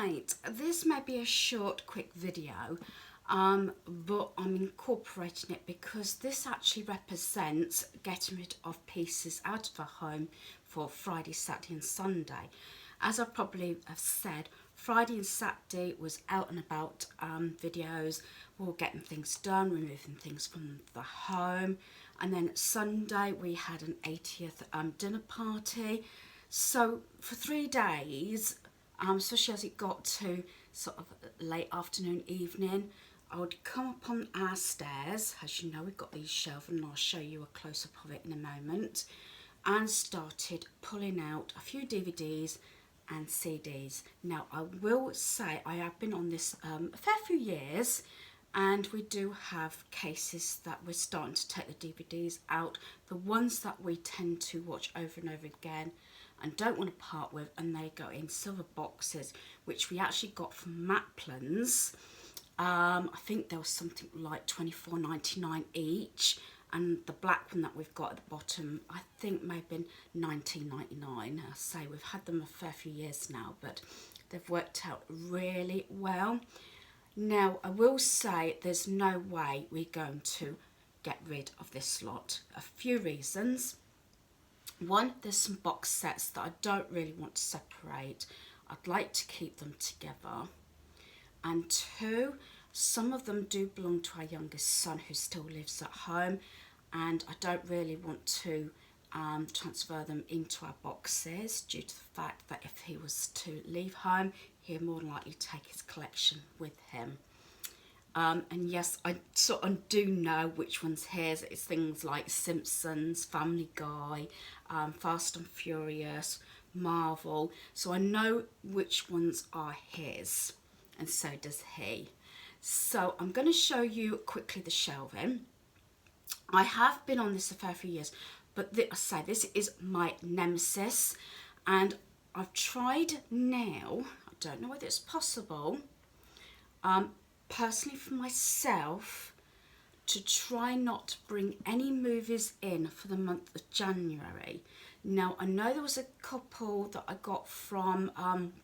Right, this may be a short, quick video, but I'm incorporating it because this actually represents getting rid of pieces out of our home for Friday, Saturday and Sunday. As I probably have said, Friday and Saturday was out and about videos, we were getting things done, removing things from the home, and then Sunday we had an 80th dinner party. So for 3 days, especially as it got to sort of late afternoon, evening, I would come up on our stairs. As you know, we've got these shelves and I'll show you a close-up of it in a moment, and started pulling out a few DVDs and CDs. Now I will say I have been on this a fair few years, and we do have cases that we're starting to take the DVDs out, the ones that we tend to watch over and over again and don't want to part with, and they go in silver boxes, which we actually got from Maplin's. I think there was something like $24.99 each, and the black one that we've got at the bottom I think may have been $19.99. I say we've had them a fair few years now, but they've worked out really well. Now I will say there's no way we're going to get rid of this lot. A few reasons. One, there's some box sets that I don't really want to separate. I'd like to keep them together. And two, some of them do belong to our youngest son who still lives at home, and I don't really want to transfer them into our boxes due to the fact that if he was to leave home, he'd more than likely take his collection with him. And yes, I sort of do know which one's his. It's things like Simpsons, Family Guy, Fast and Furious, Marvel. So I know which ones are his, and so does he. So I'm going to show you quickly the shelving. I have been on this a fair few years, but I say this is my nemesis, and I've tried now, I don't know whether it's possible, personally for myself, to try not to bring any movies in for the month of January. Now I know there was a couple that I got from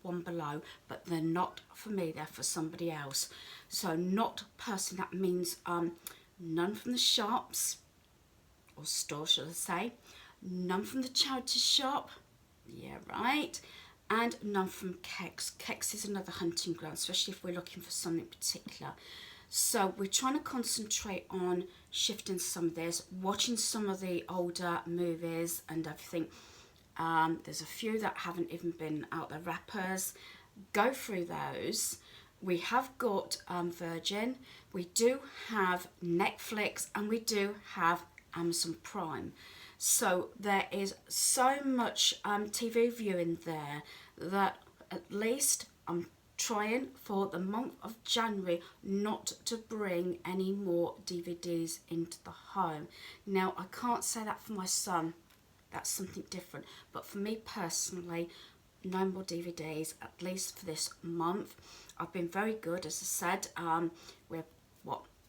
One Below, but they're not for me, they're for somebody else. So not personally, that means none from the shops, or store should I say, none from the charity shop, yeah right, and none from Kex. Kex is another hunting ground, especially if we're looking for something particular. So we're trying to concentrate on shifting some of this, watching some of the older movies and everything. There's a few that haven't even been out there, wrappers. Go through those. We have got Virgin, we do have Netflix, and we do have Amazon Prime. So there is so much TV viewing there that at least I'm trying for the month of January not to bring any more DVDs into the home. Now I can't say that for my son, that's something different, but for me personally, no more DVDs, at least for this month. I've been very good, as I said. We're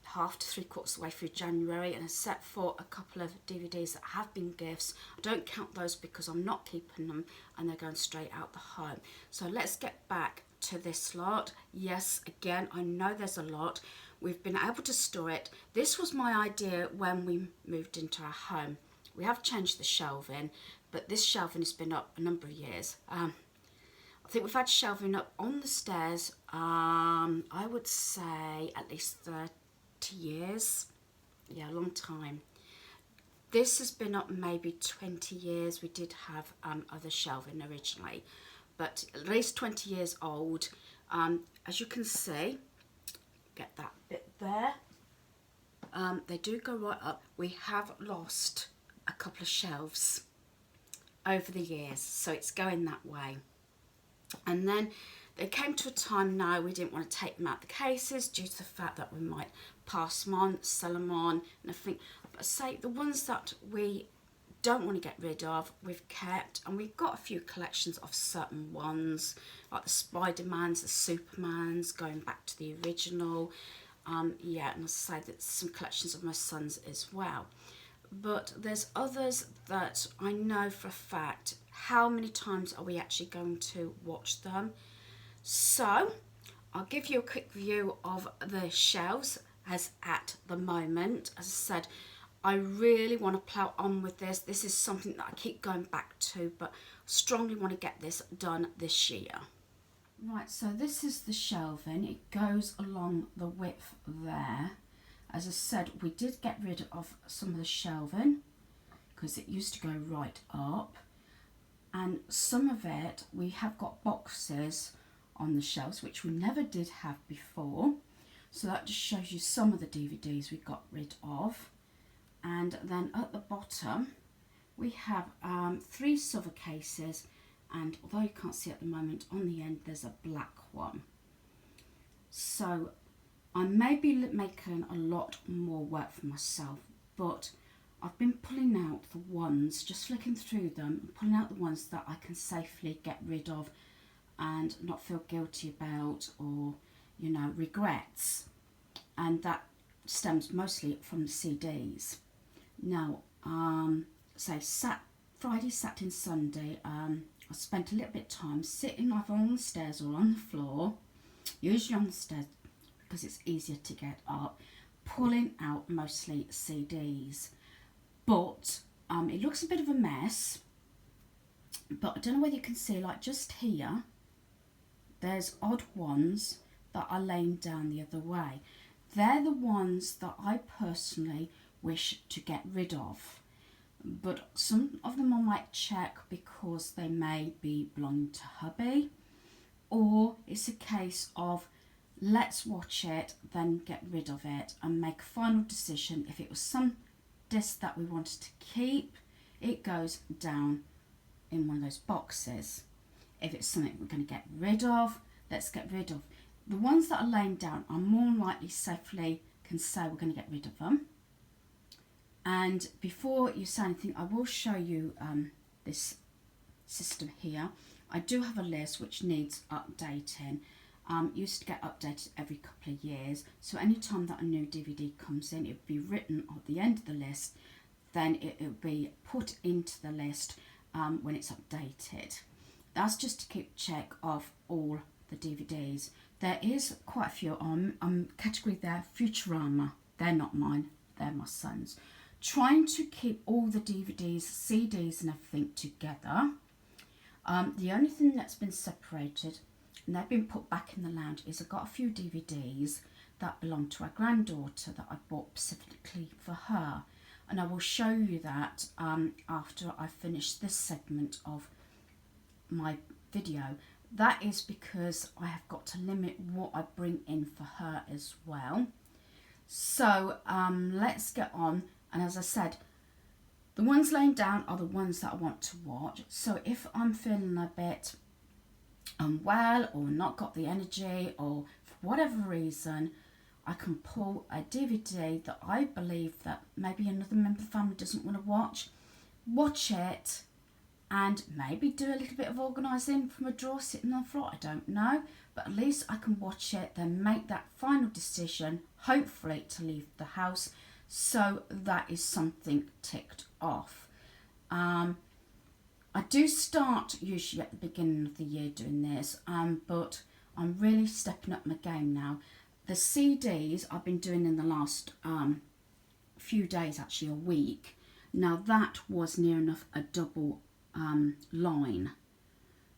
half to 3/4 way through January, and except for a couple of DVDs that have been gifts, I don't count those because I'm not keeping them and they're going straight out the home. So let's get back to this lot. Yes, again, I know there's a lot. We've been able to store it. This was my idea when we moved into our home. We have changed the shelving, but this shelving has been up a number of years. I think we've had shelving up on the stairs, I would say at least 30 years. Yeah, a long time. This has been up maybe 20 years. We did have other shelving originally, but at least 20 years old. As you can see, get that bit there. They do go right up. We have lost a couple of shelves over the years, so it's going that way. And then there came to a time now we didn't want to take them out the cases due to the fact that we might pass them on, sell them on, and I think, but say the ones that we don't want to get rid of, we've kept, and we've got a few collections of certain ones, like the Spider-Mans, the Supermans, going back to the original. Yeah, and I say that some collections of my son's as well. But there's others that I know for a fact, how many times are we actually going to watch them? So I'll give you a quick view of the shelves as at the moment. As I said, I really want to plough on with this. This is something that I keep going back to, but strongly want to get this done this year. Right, so this is the shelving. It goes along the width there. As I said, we did get rid of some of the shelving because it used to go right up. And some of it, we have got boxes on the shelves, which we never did have before. So that just shows you some of the DVDs we got rid of. And then at the bottom, we have 3 silver cases. And although you can't see at the moment, on the end there's a black one. So I may be making a lot more work for myself, but I've been pulling out the ones, just flicking through them, pulling out the ones that I can safely get rid of and not feel guilty about, or, you know, regrets. And that stems mostly from the CDs. Now, say Friday, Saturday and Sunday, I spent a little bit of time sitting either on the stairs or on the floor, usually on the stairs because it's easier to get up, pulling out mostly CDs. But it looks a bit of a mess, but I don't know whether you can see, like just here, there's odd ones that are laying down the other way. They're the ones that I personally wish to get rid of. But some of them I might check because they may be belonging to hubby, or it's a case of let's watch it, then get rid of it and make a final decision. If it was some disc that we wanted to keep, it goes down in one of those boxes. If it's something we're going to get rid of, let's get rid of. The ones that are laying down, are more likely safely can say we're going to get rid of them. And before you say anything, I will show you this system here. I do have a list which needs updating. Used to get updated every couple of years, so anytime that a new DVD comes in, it would be written at the end of the list, then it will be put into the list when it's updated. That's just to keep check of all the DVDs. There is quite a few on category there, Futurama. They're not mine, they're my son's. Trying to keep all the DVDs, CDs and everything together. The only thing that's been separated and they've been put back in the lounge is I've got a few DVDs that belong to our granddaughter that I bought specifically for her, and I will show you that after I finish this segment of my video. That is because I have got to limit what I bring in for her as well. So let's get on. And as I said, the ones laying down are the ones that I want to watch. So if I'm feeling a bit unwell or not got the energy, or for whatever reason, I can pull a DVD that I believe that maybe another member of the family doesn't want to watch it, and maybe do a little bit of organising from a drawer sitting on the floor. I don't know, but at least I can watch it, then make that final decision, hopefully to leave the house. So that is something ticked off. I do start usually at the beginning of the year doing this, but I'm really stepping up my game now. The CDs I've been doing in the last few days, actually a week. Now that was near enough a double line,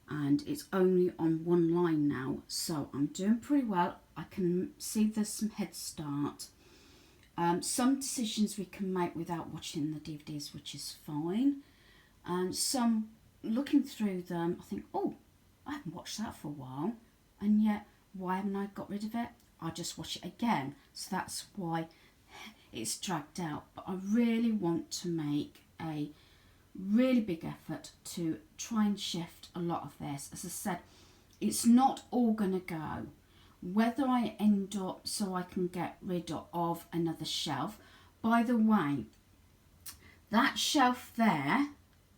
and it's only on one line now, so I'm doing pretty well. I can see there's some head start. Some decisions we can make without watching the DVDs, which is fine. And some, looking through them, I think, oh, I haven't watched that for a while. And yet, why haven't I got rid of it? I just watch it again. So that's why it's dragged out. But I really want to make a really big effort to try and shift a lot of this. As I said, it's not all going to go. Whether I end up so I can get rid of another shelf. By the way, that shelf there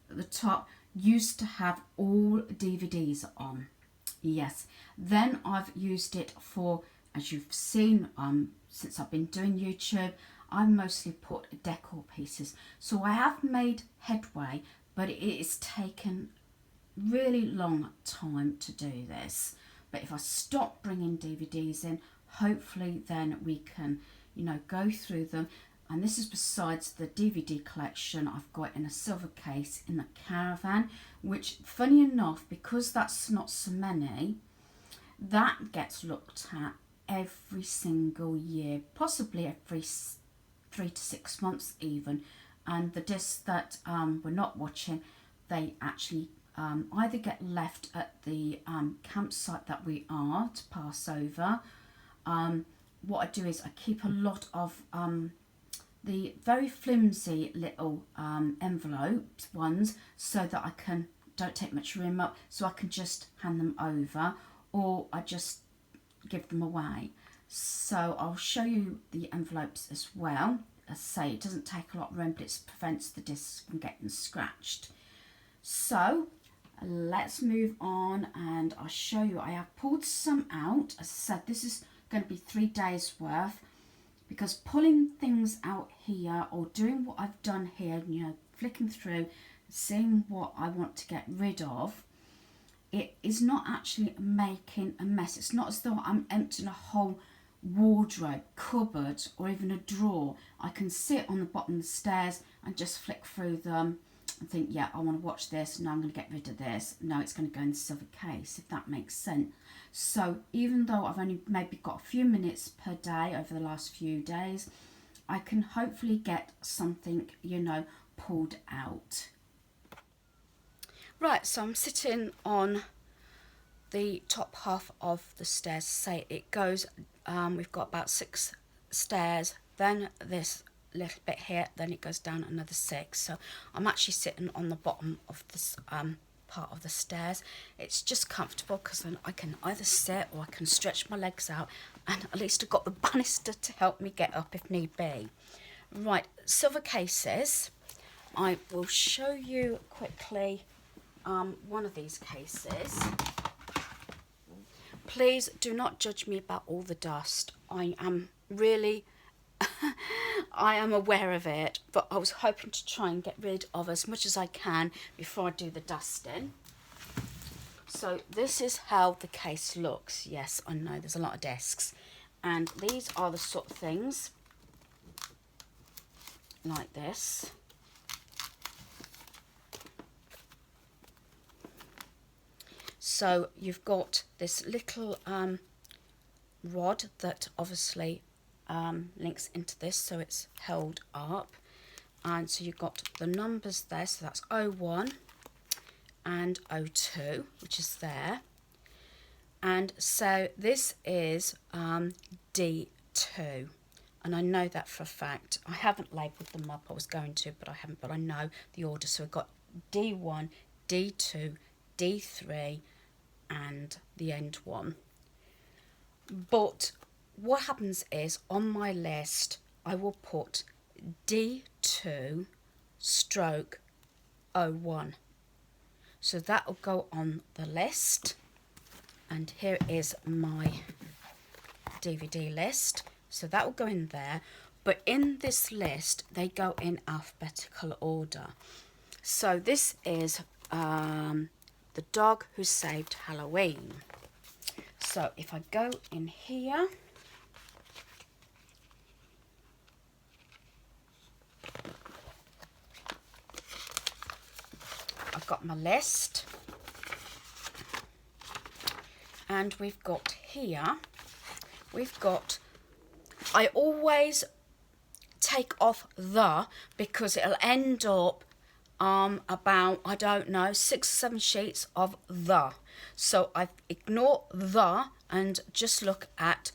at the top used to have all DVDs on. Yes, then I've used it for, as you've seen, since I've been doing YouTube, I mostly put decor pieces. So I have made headway, but it has taken really long time to do this. But if I stop bringing DVDs in, hopefully then we can, you know, go through them. And this is besides the DVD collection I've got in a silver case in the caravan, which, funny enough, because that's not so many, that gets looked at every single year, possibly every 3 to 6 months even. And the discs that we're not watching, they actually either get left at the campsite that we are to pass over. What I do is I keep a lot of the very flimsy little envelopes ones, so that I don't take much room up, so I can just hand them over, or I just give them away. So I'll show you the envelopes as well. As I say, it doesn't take a lot of room, but it prevents the discs from getting scratched. So let's move on and I'll show you. I have pulled some out. As I said, this is going to be 3 days worth, because pulling things out here or doing what I've done here, you know, flicking through, seeing what I want to get rid of, it is not actually making a mess. It's not as though I'm emptying a whole wardrobe, cupboard, or even a drawer. I can sit on the bottom of the stairs and just flick through them and think, yeah, I want to watch this, now I'm going to get rid of this. No, it's going to go in the silver case, if that makes sense. So even though I've only maybe got a few minutes per day over the last few days, I can hopefully get something, you know, pulled out. Right, so I'm sitting on the top half of the stairs. Say it goes, we've got about 6 stairs, then this little bit here, then it goes down another 6. So I'm actually sitting on the bottom of this part of the stairs. It's just comfortable because then I can either sit or I can stretch my legs out, and at least I've got the banister to help me get up if need be. Right, silver cases. I will show you quickly one of these cases. Please do not judge me about all the dust. I am really I am aware of it, but I was hoping to try and get rid of as much as I can before I do the dusting. So this is how the case looks. Yes, I know there's a lot of discs, and these are the sort of things like this. So you've got this little rod that obviously links into this, so it's held up, and so you've got the numbers there, so that's 01 and 02, which is there, and so this is D2, and I know that for a fact. I haven't labelled them up, I was going to, but I haven't, but I know the order. So we've got D1, D2, D3 and the end one. But what happens is, on my list I will put D2 stroke 01. So that will go on the list, and here is my DVD list, so that will go in there. But in this list they go in alphabetical order. So this is The Dog Who Saved Halloween. So if I go in here, I've got my list, and we've got here, I always take off the, because it'll end up about, I don't know, 6 or 7 sheets of the. So I ignore the and just look at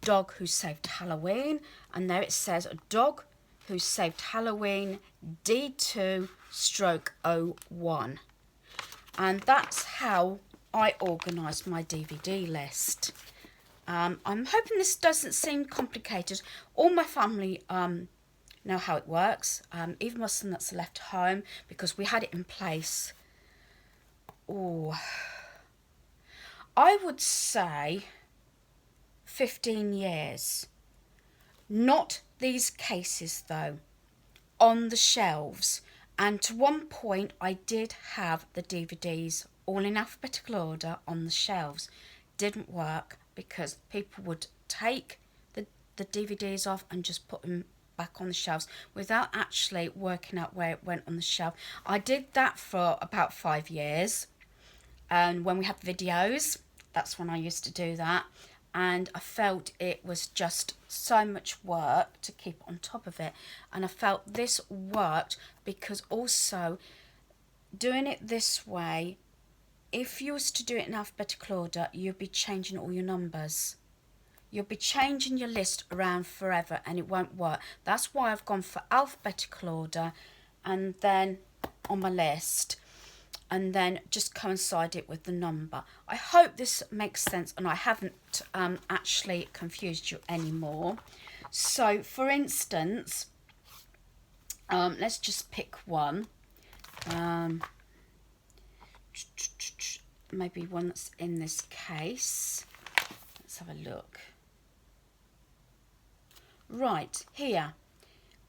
Dog Who Saved Halloween, and there it says Dog Who Saved Halloween D2 stroke 01. And that's how I organise my DVD list. I'm hoping this doesn't seem complicated. All my family know how it works, even my son that's left home, because we had it in place, I would say 15 years. Not these cases though, on the shelves. And to one point I did have the DVDs all in alphabetical order on the shelves. didn't work because people would take the DVDs off and just put them back on the shelves without actually working out where it went on the shelf. I did that for about 5 years, and when we had videos, that's when I used to do that, and I felt it was just so much work to keep on top of it. And I felt this worked because also doing it this way, if you was to do it in alphabetical order, you'd be changing all your numbers. You'll be changing your list around forever and it won't work. That's why I've gone for alphabetical order and then on my list, and then just coincide it with the number. I hope this makes sense and I haven't actually confused you anymore. So for instance, let's just pick one. Maybe one that's in this case. Let's have a look. Right, here,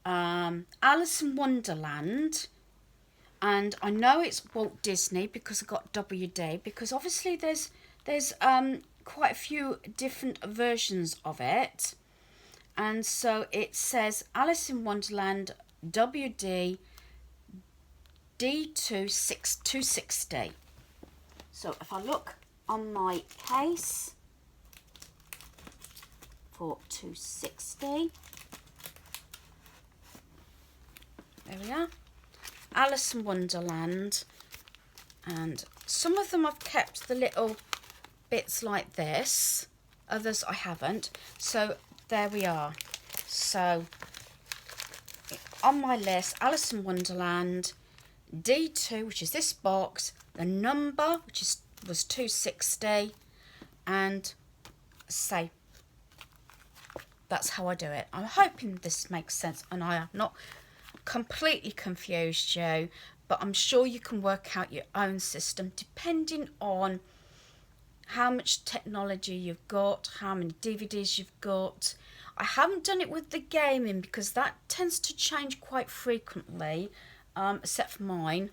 Alice in Wonderland, and I know it's Walt Disney because I got WD, because obviously there's quite a few different versions of it, and so it says Alice in Wonderland WD D260. So if I look on my case for 260, there we are, Alice in Wonderland, and some of them I've kept the little bits like this, others I haven't, so there we are. So on my list, Alice in Wonderland D2, which is this box, the number which was 260, and say that's how I do it. I'm hoping this makes sense and I have not completely confused you, but I'm sure you can work out your own system depending on how much technology you've got, how many DVDs you've got. I haven't done it with the gaming because that tends to change quite frequently, except for mine,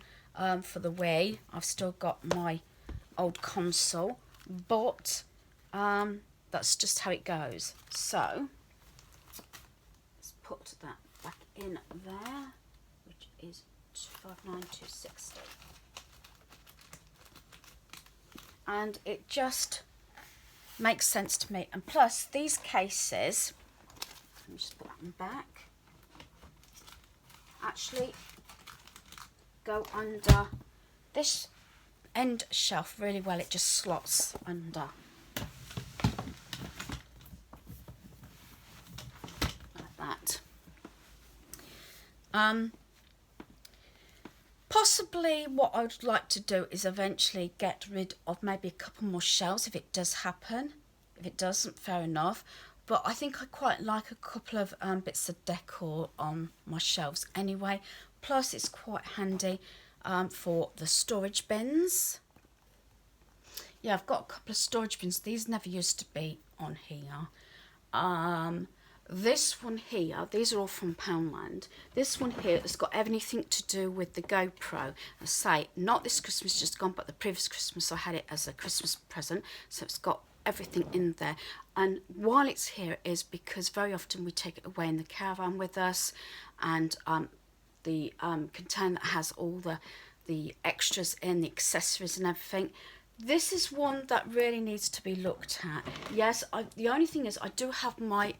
for the Wii. I've still got my old console, but that's just how it goes. So let's put that back in there, which is 259,260. And it just makes sense to me. And plus these cases, let me just put that one back, actually go under this end shelf really well. It just slots under like that. Possibly what I would like to do is eventually get rid of maybe a couple more shelves if it does happen. If it doesn't, fair enough. But I think I quite like a couple of bits of decor on my shelves anyway. Plus it's quite handy for the storage bins. Yeah, I've got a couple of storage bins. These never used to be on here. This one here, these are all from Poundland. This one here has got everything to do with the GoPro. I say, not this Christmas just gone, but the previous Christmas I had it as a Christmas present. So it's got everything in there. And while it's here is because very often we take it away in the caravan with us. And the container that has all the extras in, the accessories and everything. This is one that really needs to be looked at. Yes, the only thing is I do have my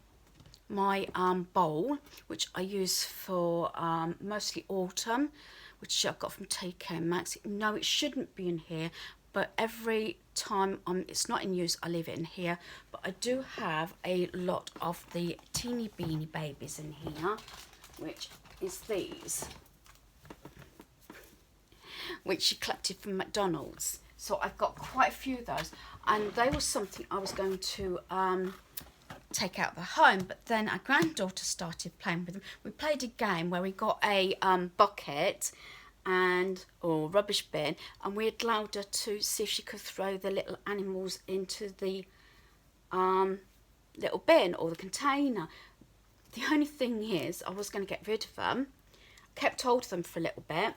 bowl, which I use for mostly autumn, which I've got from TK Maxx. No, it shouldn't be in here, but every time it's not in use, I leave it in here. But I do have a lot of the teeny beanie babies in here, which is these, which she collected from McDonald's. So I've got quite a few of those, and they were something I was going to take out the home, but then our granddaughter started playing with them. We played a game where we got a bucket or rubbish bin, and we allowed her to see if she could throw the little animals into the little bin or the container. The only thing is I was going to get rid of them, kept hold of them for a little bit,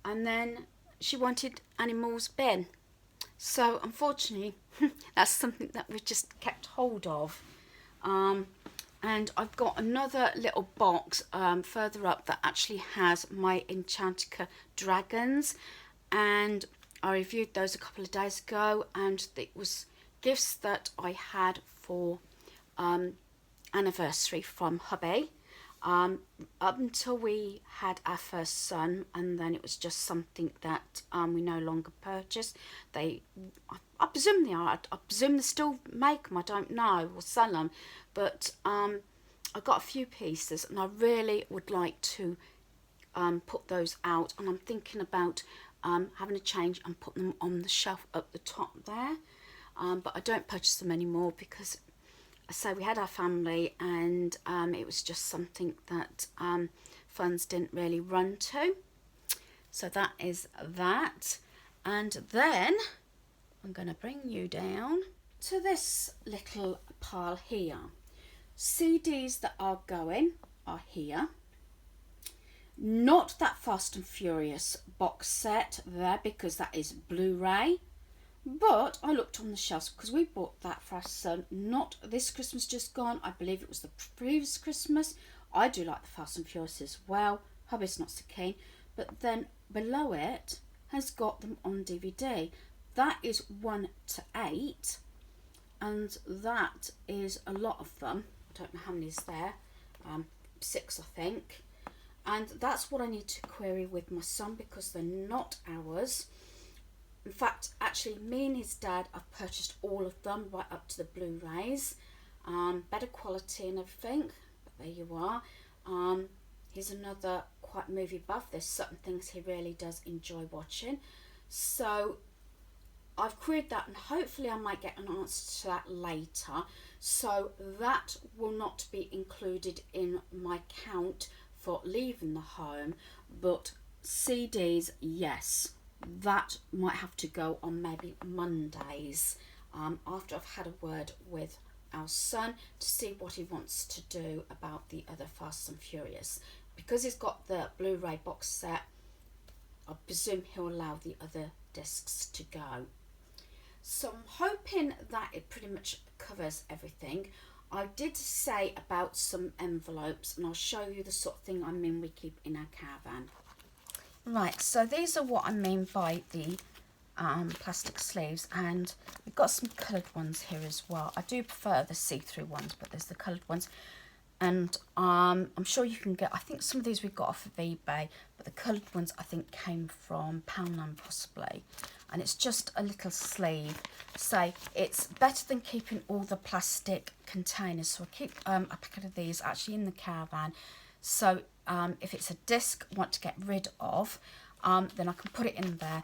and then she wanted animals bin. So unfortunately, that's something that we've just kept hold of. And I've got another little box further up that actually has my Enchantica dragons, and I reviewed those a couple of days ago, and it was gifts that I had for anniversary from hubby. Up until we had our first son, and then it was just something that we no longer purchased. I presume they are. I presume they still make them. I don't know, or sell them. But I got a few pieces, and I really would like to put those out. And I'm thinking about having a change and putting them on the shelf up the top there. But I don't purchase them anymore because, so we had our family, and it was just something that funds didn't really run to. So that is that. And then I'm going to bring you down to this little pile here. CDs that are going are here. Not that Fast and Furious box set there, because that is Blu-ray. But I looked on the shelves because we bought that for our son, not this Christmas just gone. I believe it was the previous Christmas. I do like the Fast and Furious as well. Hubby's not so keen. But then below it has got them on DVD. That is 1 to 8. And that is a lot of them. I don't know how many is there. 6, I think. And that's what I need to query with my son, because they're not ours. In fact, actually, me and his dad have purchased all of them, right up to the Blu-rays. Better quality and everything, but there you are. He's another quite movie buff. There's certain things he really does enjoy watching. So I've queried that, and hopefully I might get an answer to that later. So that will not be included in my count for leaving the home, but CDs, yes. That might have to go on maybe Mondays, after I've had a word with our son to see what he wants to do about the other Fast and Furious. Because he's got the Blu-ray box set, I presume he'll allow the other discs to go. So I'm hoping that it pretty much covers everything. I did say about some envelopes, and I'll show you the sort of thing I mean we keep in our caravan. Right, so these are what I mean by the plastic sleeves, and we've got some coloured ones here as well. I do prefer the see-through ones, but there's the coloured ones. And I'm sure you can get, I think some of these we've got off of eBay, but the coloured ones I think came from Poundland possibly. And it's just a little sleeve. So it's better than keeping all the plastic containers. So I keep a packet of these actually in the caravan. So if it's a disc I want to get rid of, then I can put it in there,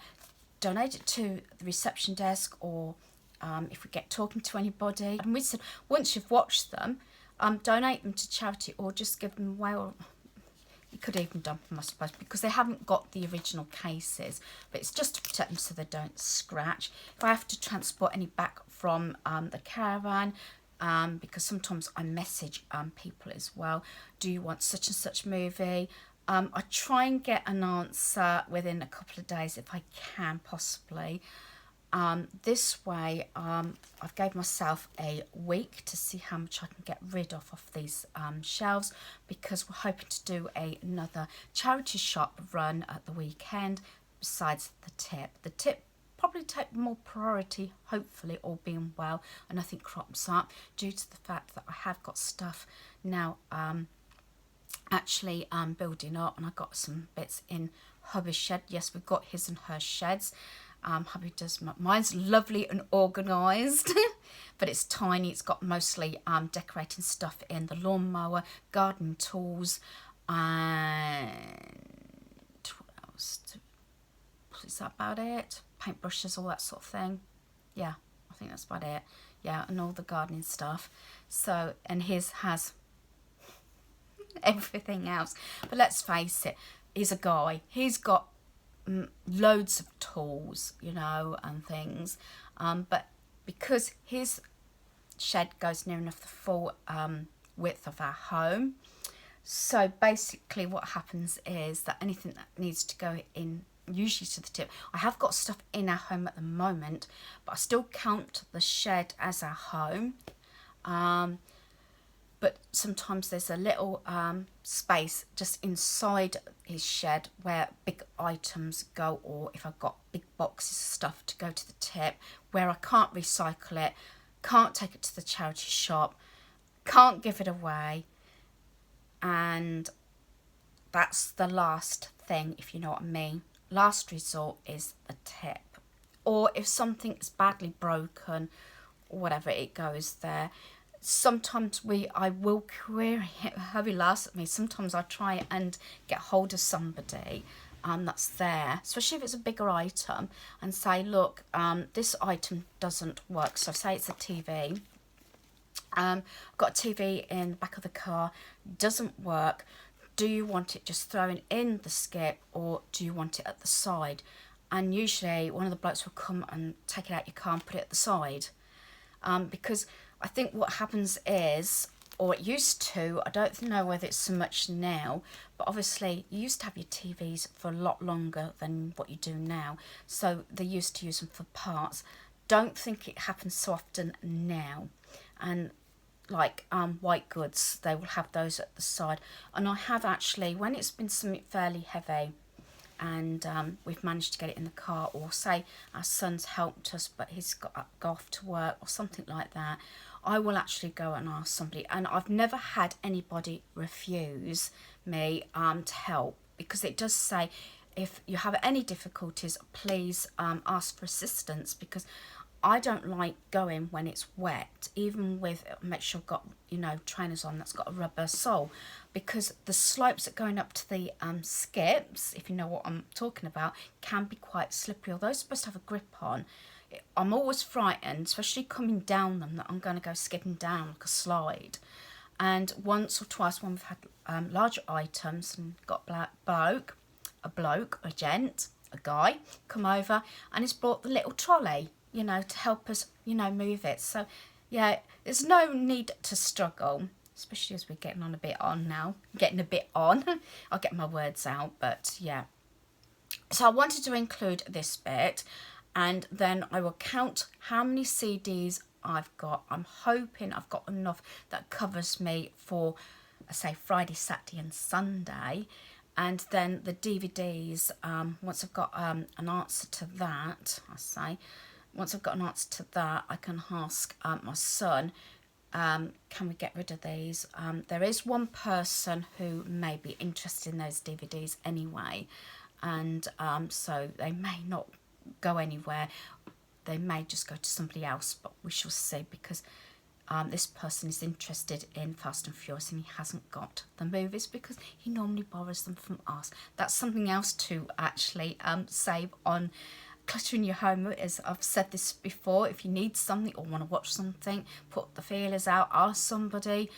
donate it to the reception desk, or if we get talking to anybody. And we said once you've watched them, donate them to charity, or just give them away, or you could even dump them, I suppose, because they haven't got the original cases. But it's just to protect them so they don't scratch. If I have to transport any back from the caravan, because sometimes I message people as well, do you want such and such movie? I try and get an answer within a couple of days if I can possibly. This way I've gave myself a week to see how much I can get rid of these shelves, because we're hoping to do another charity shop run at the weekend besides the tip. The tip probably take more priority, hopefully, all being well, and nothing crops up, due to the fact that I have got stuff now actually building up, and I've got some bits in hubby's shed. Yes, we've got his and her sheds. Hubby does mine's lovely and organised, but it's tiny. It's got mostly decorating stuff in, the lawnmower, garden tools, and what else? Is that about it? Paintbrushes, all that sort of thing. Yeah, I think that's about it. Yeah, and all the gardening stuff. So, and his has everything else. But let's face it, he's a guy. He's got loads of tools, you know, and things. But because his shed goes near enough the full width of our home, so basically what happens is that anything that needs to go in usually to the tip. I have got stuff in our home at the moment, but I still count the shed as our home. But sometimes there's a little space just inside his shed where big items go, or if I've got big boxes of stuff to go to the tip, where I can't recycle it, can't take it to the charity shop, can't give it away, and that's the last thing, if you know what I mean. Last resort is the tip. Or if something is badly broken, or whatever, it goes there. Sometimes I will query it. Hubby laughs at me. Sometimes I try and get hold of somebody that's there, especially if it's a bigger item, and say, look, this item doesn't work. So say it's a TV. I've got a TV in the back of the car, doesn't work. Do you want it just thrown in the skip, or do you want it at the side? And usually one of the blokes will come and take it out your car and put it at the side. Because I think what happens is, or it used to, I don't know whether it's so much now, but obviously you used to have your TVs for a lot longer than what you do now. So they used to use them for parts. Don't think it happens so often now. And like white goods, they will have those at the side. And I have actually, when it's been something fairly heavy, and we've managed to get it in the car, or say our son's helped us but he's got to go off to work or something like that, I will actually go and ask somebody. And I've never had anybody refuse me to help, because it does say if you have any difficulties, please ask for assistance, because I don't like going when it's wet, even with, make sure I've got, you know, trainers on that's got a rubber sole, because the slopes that going up to the skips, if you know what I'm talking about, can be quite slippery. Although it's supposed to have a grip on, I'm always frightened, especially coming down them, that I'm going to go skipping down like a slide. And once or twice when we've had larger items and got a gent, a guy, come over and he's brought the little trolley, you know, to help us, you know, move it. So, yeah, there's no need to struggle, especially as we're getting on a bit on now. Getting a bit on. I'll get my words out, but yeah. So I wanted to include this bit, and then I will count how many CDs I've got. I'm hoping I've got enough that covers me for, say, Friday, Saturday and Sunday. And then the DVDs, once I've got an answer to that, once I've got an answer to that, I can ask my son, can we get rid of these? There is one person who may be interested in those DVDs anyway, and so they may not go anywhere. They may just go to somebody else, but we shall see, because this person is interested in Fast and Furious and he hasn't got the movies because he normally borrows them from us. That's something else to actually save on cluttering your home. As I've said this before, if you need something or want to watch something, put the feelers out, ask somebody.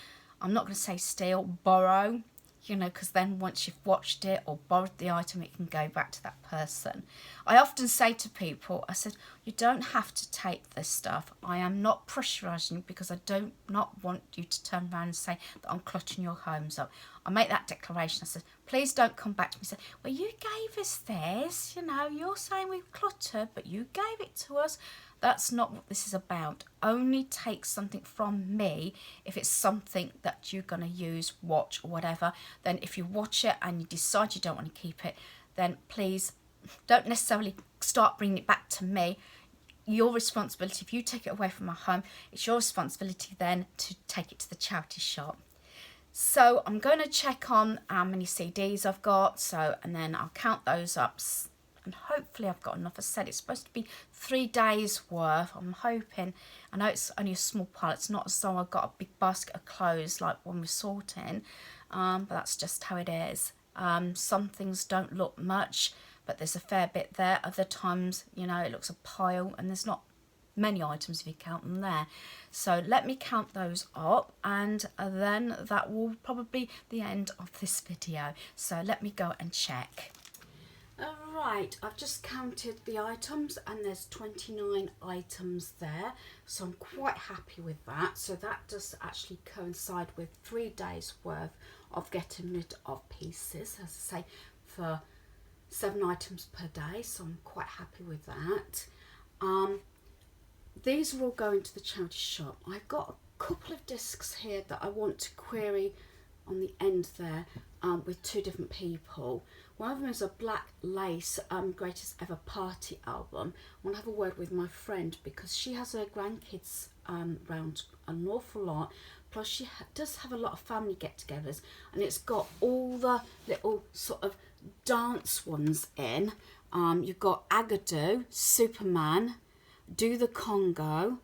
I'm not going to say steal, borrow, you know, because then once you've watched it or borrowed the item, it can go back to that person. I often say to people, I said, you don't have to take this stuff. I am not pressurising you, because I do not want you to turn around and say that I'm cluttering your homes up. I make that declaration. I said, please don't come back to me and say, well, you gave us this, you know, you're saying we've cluttered, but you gave it to us. That's not what this is about. Only take something from me if it's something that you're going to use, watch, or whatever. Then if you watch it and you decide you don't want to keep it, then please don't necessarily start bringing it back to me. Your responsibility, if you take it away from my home, it's your responsibility then to take it to the charity shop. So I'm going to check on how many CDs I've got, and then I'll count those up, and hopefully I've got enough. As I said, it's supposed to be 3 days worth. I'm hoping. I know it's only a small pile. It's not as though I've got a big basket of clothes like when we're sorting, but that's just how it is. Some things don't look much, but there's a fair bit there. Other times, you know, it looks a pile and there's not many items if you count them there. So let me count those up, and then that will probably be the end of this video. So let me go and check. Right, I've just counted the items and there's 29 items there, so I'm quite happy with that. So that does actually coincide with 3 days worth of getting rid of pieces, as I say, for 7 items per day, so I'm quite happy with that. These are all going to the charity shop. I've got a couple of discs here that I want to query on the end there with 2 different people. One of them is a black lace greatest ever party album. I want to have a word with my friend because she has her grandkids round an awful lot, plus she does have a lot of family get-togethers, and it's got all the little sort of dance ones in. You've got Agadoo, Superman, Do the Congo,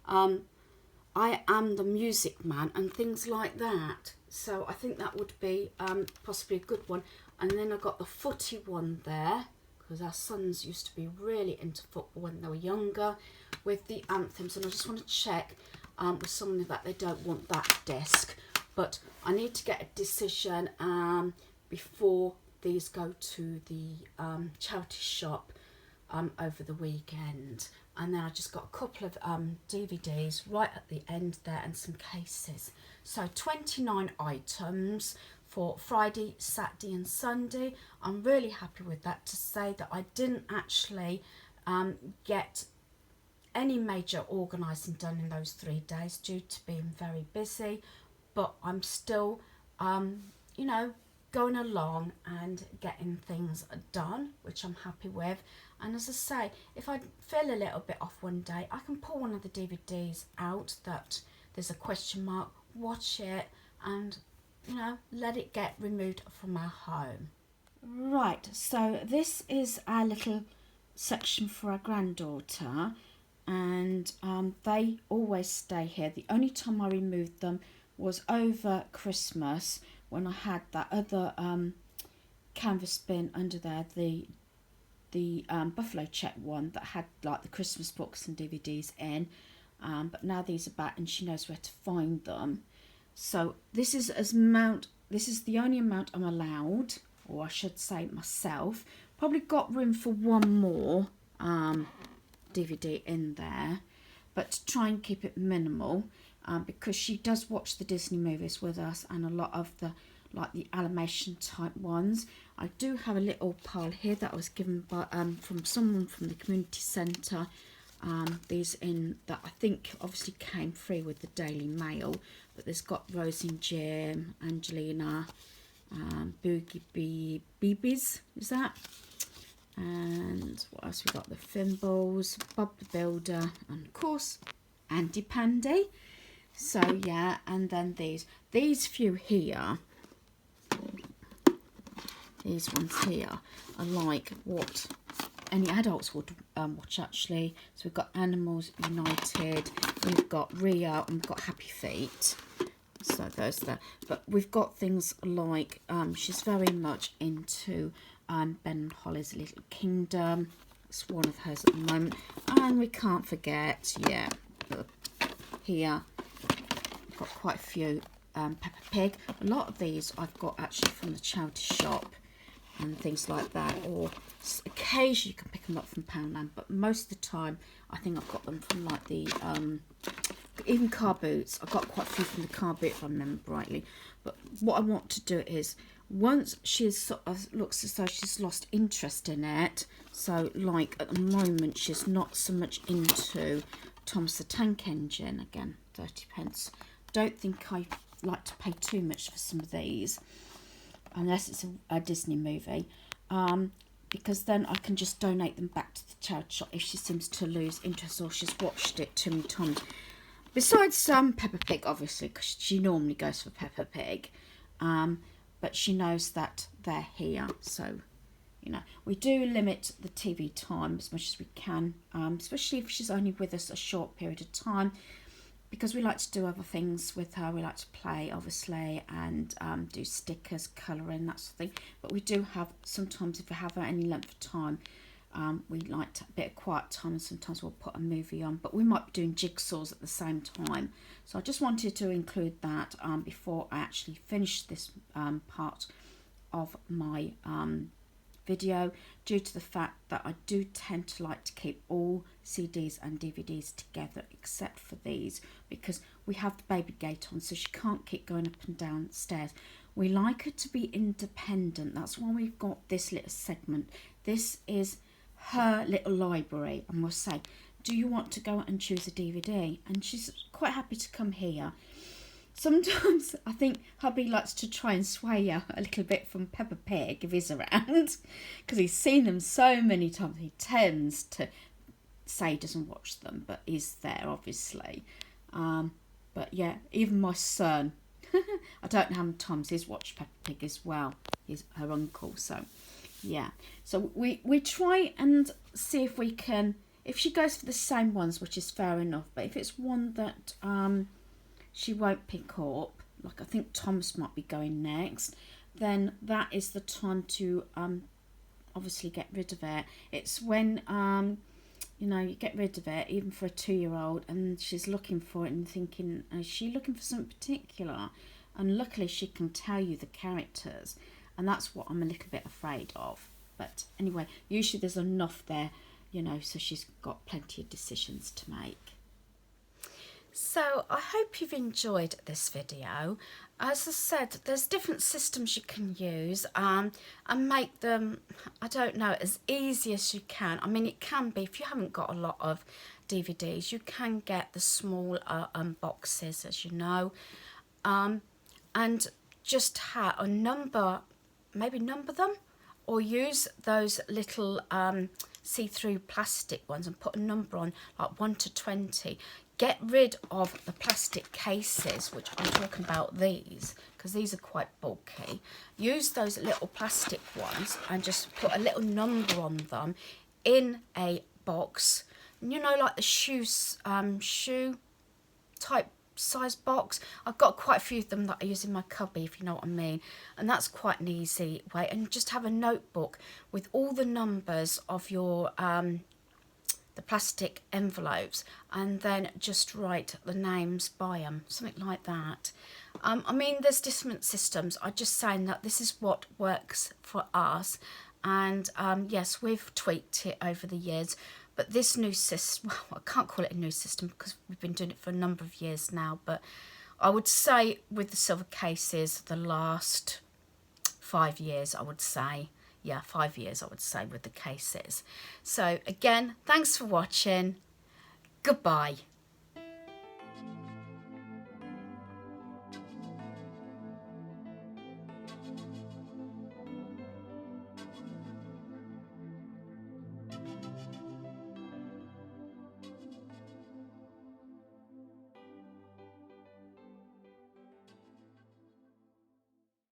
I Am the Music Man, and things like that. So I think that would be possibly a good one. And then I got the footy one there, because our sons used to be really into football when they were younger, with the anthems. And I just want to check with someone that they don't want that disc. But I need to get a decision before these go to the charity shop over the weekend. And then I just got a couple of DVDs right at the end there and some cases. So 29 items for Friday, Saturday and Sunday. I'm really happy with that, to say that I didn't actually get any major organising done in those 3 days due to being very busy. But I'm still, you know, going along and getting things done, which I'm happy with. And as I say, if I feel a little bit off one day, I can pull one of the DVDs out that there's a question mark, watch it, and, you know, let it get removed from our home. Right, so this is our little section for our granddaughter, and they always stay here. The only time I removed them was over Christmas, when I had that other canvas bin under there, the buffalo check one that had like the Christmas books and DVDs in, but now these are back and she knows where to find them. So this is the only amount I'm allowed, or I should say myself. Probably got room for one more DVD in there, but to try and keep it minimal, because she does watch the Disney movies with us, and a lot of the animation type ones. I do have a little pile here that I was given by from someone from the community centre. These in that I think obviously came free with the Daily Mail, but there's got Rosie and Jim, Angelina, Boogie Beebies, is that? And what else we got? The Fimbles, Bob the Builder, and of course Andy Pandy. So yeah, and then these few here, these ones here are like what any adults would watch actually. So we've got Animals United, we've got Rio, and we've got Happy Feet. So those there. But we've got things like she's very much into Ben and Holly's Little Kingdom. It's one of hers at the moment. And we can't forget, yeah, here we've got quite a few Peppa Pig. A lot of these I've got actually from the charity shop and things like that, or occasionally you can pick them up from Poundland, but most of the time I think I've got them from like the even car boots. I've got quite a few from the car boot if I remember rightly. But what I want to do is, once she's sort of looks as though she's lost interest in it, so like at the moment she's not so much into Thomas the Tank Engine, again 30p. Don't think I like to pay too much for some of these unless it's a Disney movie, because then I can just donate them back to the charity shop if she seems to lose interest or she's watched it too many times. Besides Peppa Pig, obviously, because she normally goes for Peppa Pig, but she knows that they're here, so you know, we do limit the TV time as much as we can, especially if she's only with us a short period of time, because we like to do other things with her. We like to play, obviously, and do stickers, colouring, that sort of thing. But we do have, sometimes if we have any length of time, we like a bit of quiet time, and sometimes we'll put a movie on. But we might be doing jigsaws at the same time. So I just wanted to include that before I actually finish this part of my video, due to the fact that I do tend to like to keep all CDs and DVDs together except for these, because we have the baby gate on, so she can't keep going up and down stairs. We like her to be independent. That's why we've got this little segment. This is her little library, and we'll say, do you want to go and choose a DVD? And she's quite happy to come here. Sometimes I think hubby likes to try and sway her a little bit from Peppa Pig if he's around, because he's seen them so many times. He tends to say he doesn't watch them, but he's there obviously. But yeah, even my son, I don't know how many times he's watched Peppa Pig as well. He's her uncle, so yeah. So we try and see if we can, if she goes for the same ones, which is fair enough, but if it's one that she won't pick up, like I think Thomas might be going next, then that is the time to obviously get rid of it. It's when you know, you get rid of it, even for a 2-year-old, and she's looking for it and thinking, is she looking for something particular? And luckily she can tell you the characters, and that's what I'm a little bit afraid of. But anyway, usually there's enough there, you know, so she's got plenty of decisions to make. So I hope you've enjoyed this video. As I said, there's different systems you can use and make them, I don't know, as easy as you can. I mean, it can be, if you haven't got a lot of DVDs, you can get the small boxes, as you know, and just have a number, maybe number them, or use those little see-through plastic ones and put a number on, like 1 to 20. Get rid of the plastic cases, which I'm talking about these, because these are quite bulky. Use those little plastic ones and just put a little number on them in a box. You know, like the shoe type size box. I've got quite a few of them that I use in my cubby, if you know what I mean. And that's quite an easy way. And just have a notebook with all the numbers of your the plastic envelopes, and then just write the names by them, something like that. I mean, there's different systems. I'm just saying that this is what works for us, and yes, we've tweaked it over the years, but this new system, well, I can't call it a new system because we've been doing it for a number of years now, but I would say with the silver cases, the last 5 years, I would say. Yeah, 5 years, I would say, with the cases. So again, thanks for watching. Goodbye.